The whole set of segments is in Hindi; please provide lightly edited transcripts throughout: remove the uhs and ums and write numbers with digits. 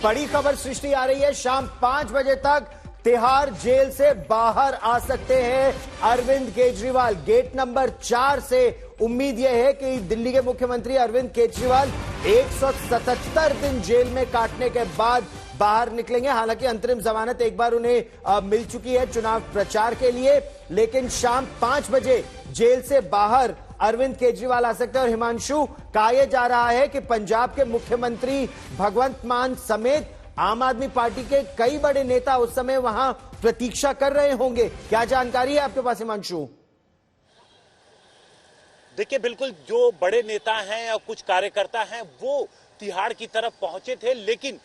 बड़ी खबर सृष्टि आ रही है, शाम 5 बजे तक तिहाड़ जेल से बाहर आ सकते हैं अरविंद केजरीवाल। गेट नंबर 4 से उम्मीद यह है कि दिल्ली के मुख्यमंत्री अरविंद केजरीवाल 177 दिन जेल में काटने के बाद बाहर निकलेंगे। हालांकि अंतरिम जमानत एक बार उन्हें मिल चुकी है चुनाव प्रचार के लिए, लेकिन शाम 5 बजे जेल से बाहर अरविंद केजरीवाल आ सकते हैं। और हिमांशु, कहा जा रहा है कि पंजाब के मुख्यमंत्री भगवंत मान समेत आम आदमी पार्टी के कई बड़े नेता उस समय वहां प्रतीक्षा कर रहे होंगे। क्या जानकारी है आपके पास हिमांशु? देखिए, बिल्कुल जो बड़े नेता हैं और कुछ कार्यकर्ता हैं वो तिहाड़ की तरफ पहुंचे थे, लेकिन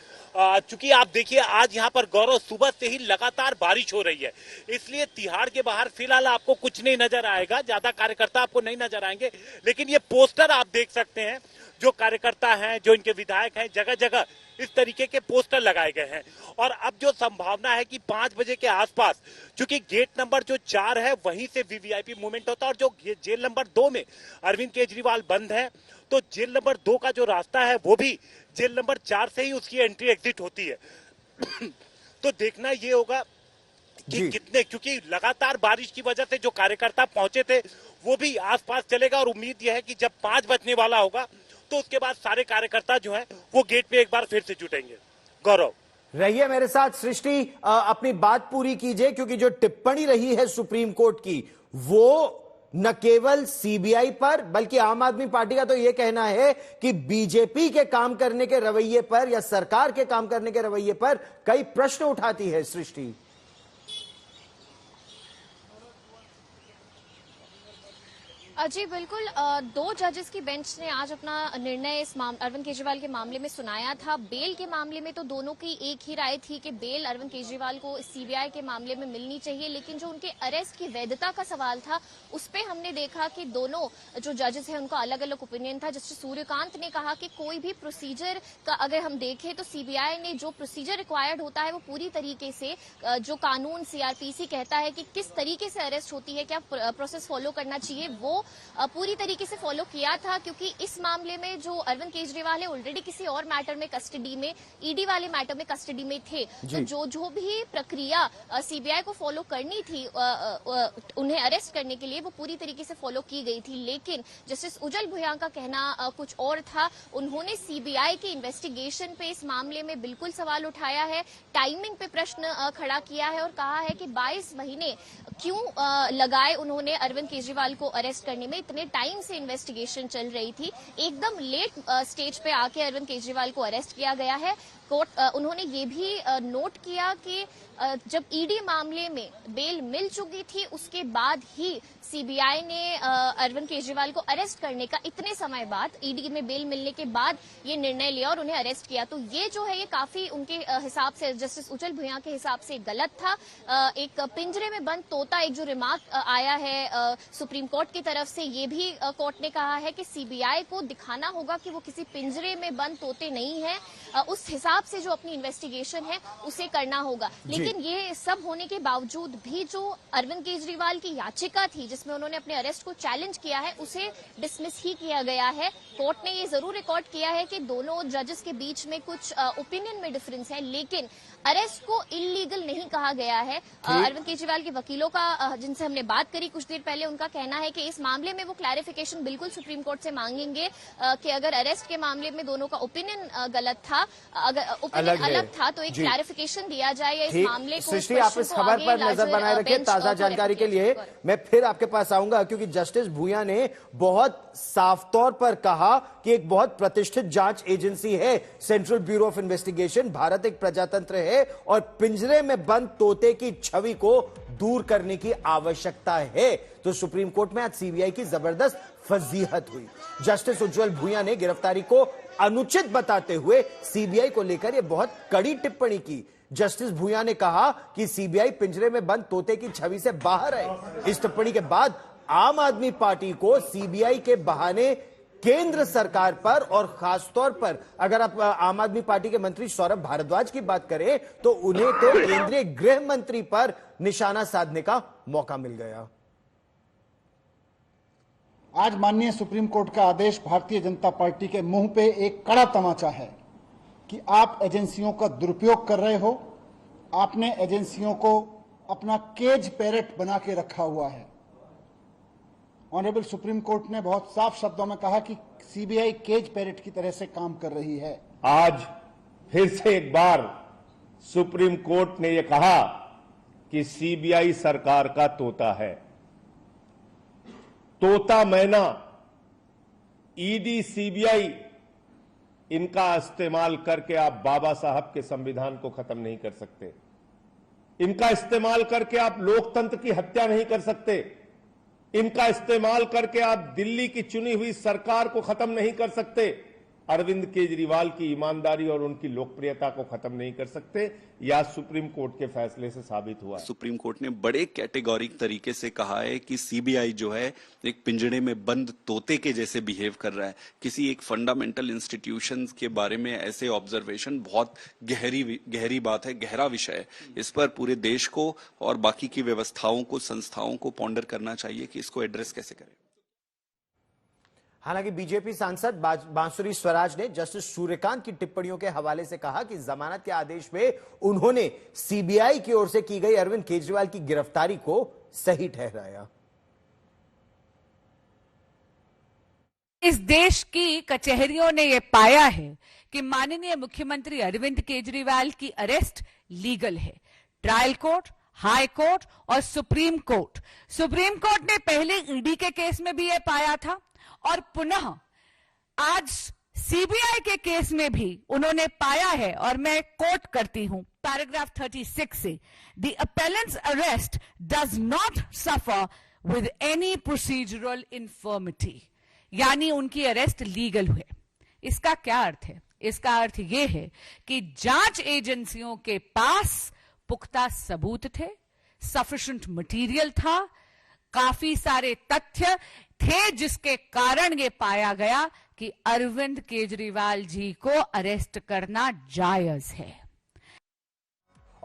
चूंकि आप देखिए आज यहां पर गौरव सुबह से ही लगातार बारिश हो रही है, इसलिए तिहाड़ के बाहर फिलहाल आपको कुछ नहीं नजर आएगा, ज्यादा कार्यकर्ता आपको नहीं नजर आएंगे। लेकिन ये पोस्टर आप देख सकते हैं, जो कार्यकर्ता हैं, जो इनके विधायक हैं, जगह जगह इस तरीके के पोस्टर लगाए गए हैं। और अब जो संभावना है कि 5 बजे के आसपास, चूंकि गेट नंबर जो 4 है वहीं से वीवीआईपी मूवमेंट होता है, और जो जेल नंबर 2 में अरविंद केजरीवाल बंद है, तो जेल नंबर 2 का जो रास्ता है वो भी जेल नंबर 4 से ही उसकी एंट्री एग्जिट होती है। तो देखना ये होगा कि कितने, क्योंकि लगातार बारिश की वजह से जो कार्यकर्ता पहुंचे थे वो भी आसपास चलेगा, और उम्मीद यह है कि जब 5 बजने वाला होगा तो उसके बाद सारे कार्यकर्ता जो हैं वो गेट पे एक बार फिर से जुटेंगे। गौरव, रहिए मेरे साथ सृष्टि, अपनी बात पूरी कीजिए, क्योंकि जो टिप्पणी रही है सुप्रीम कोर्ट की वो न केवल सीबीआई पर बल्कि आम आदमी पार्टी का तो यह कहना है कि बीजेपी के काम करने के रवैये पर या सरकार के काम करने के रवैये पर कई प्रश्न उठाती है सृष्टि। जी बिल्कुल, 2 जजेस की बेंच ने आज अपना निर्णय इस अरविंद केजरीवाल के मामले में सुनाया था। बेल के मामले में तो दोनों की एक ही राय थी कि बेल अरविंद केजरीवाल को सीबीआई के मामले में मिलनी चाहिए, लेकिन जो उनके अरेस्ट की वैधता का सवाल था उस पे हमने देखा कि दोनों जो जजेस हैं उनका अलग अलग ओपिनियन था। जस्टिस सूर्यकांत ने कहा कि कोई भी प्रोसीजर का अगर हम देखें तो सीबीआई ने जो प्रोसीजर रिक्वायर्ड होता है वो पूरी तरीके से, जो कानून सीआरपीसी कहता है कि किस तरीके से अरेस्ट होती है, क्या प्रोसेस फॉलो करना चाहिए, वो पूरी तरीके से फॉलो किया था। क्योंकि इस मामले में जो अरविंद केजरीवाल है ऑलरेडी किसी और मैटर में कस्टडी में, ईडी वाले मैटर में कस्टडी में थे, तो जो भी प्रक्रिया सीबीआई को फॉलो करनी थी उन्हें अरेस्ट करने के लिए, वो पूरी तरीके से फॉलो की गई थी। लेकिन जस्टिस उज्जवल भुया का कहना कुछ और था। उन्होंने सीबीआई की इन्वेस्टिगेशन पे इस मामले में बिल्कुल सवाल उठाया है, टाइमिंग पे प्रश्न खड़ा किया है और कहा है कि 22 महीने क्यों लगाए उन्होंने अरविंद केजरीवाल को अरेस्ट करने में, इतने टाइम से इन्वेस्टिगेशन चल रही थी, एकदम लेट स्टेज पे आके अरविंद केजरीवाल को अरेस्ट किया गया है। कोर्ट उन्होंने ये भी नोट किया कि जब ईडी मामले में बेल मिल चुकी थी उसके बाद ही सीबीआई ने अरविंद केजरीवाल को अरेस्ट करने का, इतने समय बाद ईडी में बेल मिलने के बाद ये निर्णय लिया और उन्हें अरेस्ट किया। तो ये जो है ये काफी उनके हिसाब से, जस्टिस उज्जवल भुया के हिसाब से गलत था। एक पिंजरे में बंद तोता, एक जो रिमार्क आया है सुप्रीम कोर्ट की तरफ से, ये भी कोर्ट ने कहा है कि सीबीआई को दिखाना होगा कि वो किसी पिंजरे में बंद तोते नहीं है, उस हिसाब से जो अपनी इन्वेस्टिगेशन है उसे करना होगा। लेकिन ये सब होने के बावजूद भी जो अरविंद केजरीवाल की याचिका थी जिसमें उन्होंने अपने अरेस्ट को चैलेंज किया है, उसे डिसमिस ही किया गया है। कोर्ट ने ये जरूर रिकॉर्ड किया है कि दोनों जजेस के बीच में कुछ ओपिनियन में डिफरेंस है, लेकिन अरेस्ट को इलीगल नहीं कहा गया है। अरविंद केजरीवाल के वकीलों का, जिनसे हमने बात करी कुछ देर पहले, उनका कहना है कि इस मामले में वो क्लैरिफिकेशन बिल्कुल सुप्रीम कोर्ट से मांगेंगे कि अगर अरेस्ट के मामले में दोनों का ओपिनियन गलत था, अगर ओपिनियन अलग था तो एक क्लैरिफिकेशन दिया जाए या इस मामले को। सृष्टि, आप इस खबर पर नजर बनाए रखें, ताजा जानकारी के लिए मैं फिर आपके पास आऊंगा, क्योंकि जस्टिस भूया ने बहुत साफ तौर पर कहा कि एक बहुत प्रतिष्ठित जांच एजेंसी है central bureau of investigation, Bharat एक प्रजातंत्र है और पिंजरे में बंद तोते की छवि को दूर करने की आवश्यकता है। तो सुप्रीम कोर्ट में आज सीबीआई की जबरदस्त फजीहत हुई। जस्टिस उज्जवल भुया ने गिरफ्तारी को अनुचित बताते हुए सीबीआई को लेकर यह बहुत कड़ी टिप्पणी की। जस्टिस भुया ने कहा कि सीबीआई पिंजरे में बंद तोते की छवि से बाहर है। इस टिप्पणी के बाद आम आदमी पार्टी को सीबीआई के बहाने केंद्र सरकार पर और खासतौर पर अगर आप आम आदमी पार्टी के मंत्री सौरभ भारद्वाज की बात करें तो उन्हें तो केंद्रीय गृह मंत्री पर निशाना साधने का मौका मिल गया। आज माननीय सुप्रीम कोर्ट का आदेश भारतीय जनता पार्टी के मुंह पे एक कड़ा तमाचा है। कि आप एजेंसियों का दुरुपयोग कर रहे हो। आपने एजेंसियों को अपना केज पैरेट बना के रखा हुआ है। ऑनरेबल सुप्रीम कोर्ट ने बहुत साफ शब्दों में कहा कि सीबीआई केज पैरेट की तरह से काम कर रही है। आज फिर से एक बार सुप्रीम कोर्ट ने यह कहा कि सीबीआई सरकार का तोता है। तोता मैना, ईडी, सीबीआई, इनका इस्तेमाल करके आप बाबा साहब के संविधान को खत्म नहीं कर सकते। इनका इस्तेमाल करके आप लोकतंत्र की हत्या नहीं कर सकते। इनका इस्तेमाल करके आप दिल्ली की चुनी हुई सरकार को खत्म नहीं कर सकते। अरविंद केजरीवाल की ईमानदारी और उनकी लोकप्रियता को खत्म नहीं कर सकते। या सुप्रीम कोर्ट के फैसले से साबित हुआ। सुप्रीम कोर्ट ने बड़े कैटेगोरिक तरीके से कहा है कि सीबीआई जो है एक पिंजड़े में बंद तोते के जैसे बिहेव कर रहा है। किसी एक फंडामेंटल इंस्टीट्यूशंस के बारे में ऐसे ऑब्जर्वेशन बहुत गहरी बात है, गहरा विषय है। इस पर पूरे देश को और बाकी की व्यवस्थाओं को, संस्थाओं को पॉन्डर करना चाहिए कि इसको एड्रेस कैसे करें। हालांकि बीजेपी सांसद बांसुरी स्वराज ने जस्टिस सूर्यकांत की टिप्पणियों के हवाले से कहा कि जमानत के आदेश में उन्होंने सीबीआई की ओर से की गई अरविंद केजरीवाल की गिरफ्तारी को सही ठहराया। इस देश की कचहरियों ने यह पाया है कि माननीय मुख्यमंत्री अरविंद केजरीवाल की अरेस्ट लीगल है। ट्रायल कोर्ट, हाई कोर्ट और सुप्रीम कोर्ट ने पहले ईडी के केस में भी यह पाया था और पुनः आज सीबीआई के केस में भी उन्होंने पाया है। और मैं कोट करती हूं पैराग्राफ 36 से, the appellants arrest does not suffer with any procedural infirmity, यानी उनकी अरेस्ट लीगल हुए। इसका क्या अर्थ है? इसका अर्थ यह है कि जांच एजेंसियों के पास पुख्ता सबूत थे, सफिशिएंट मटेरियल था, काफी सारे तथ्य थे, जिसके कारण यह पाया गया कि अरविंद केजरीवाल जी को अरेस्ट करना जायज है।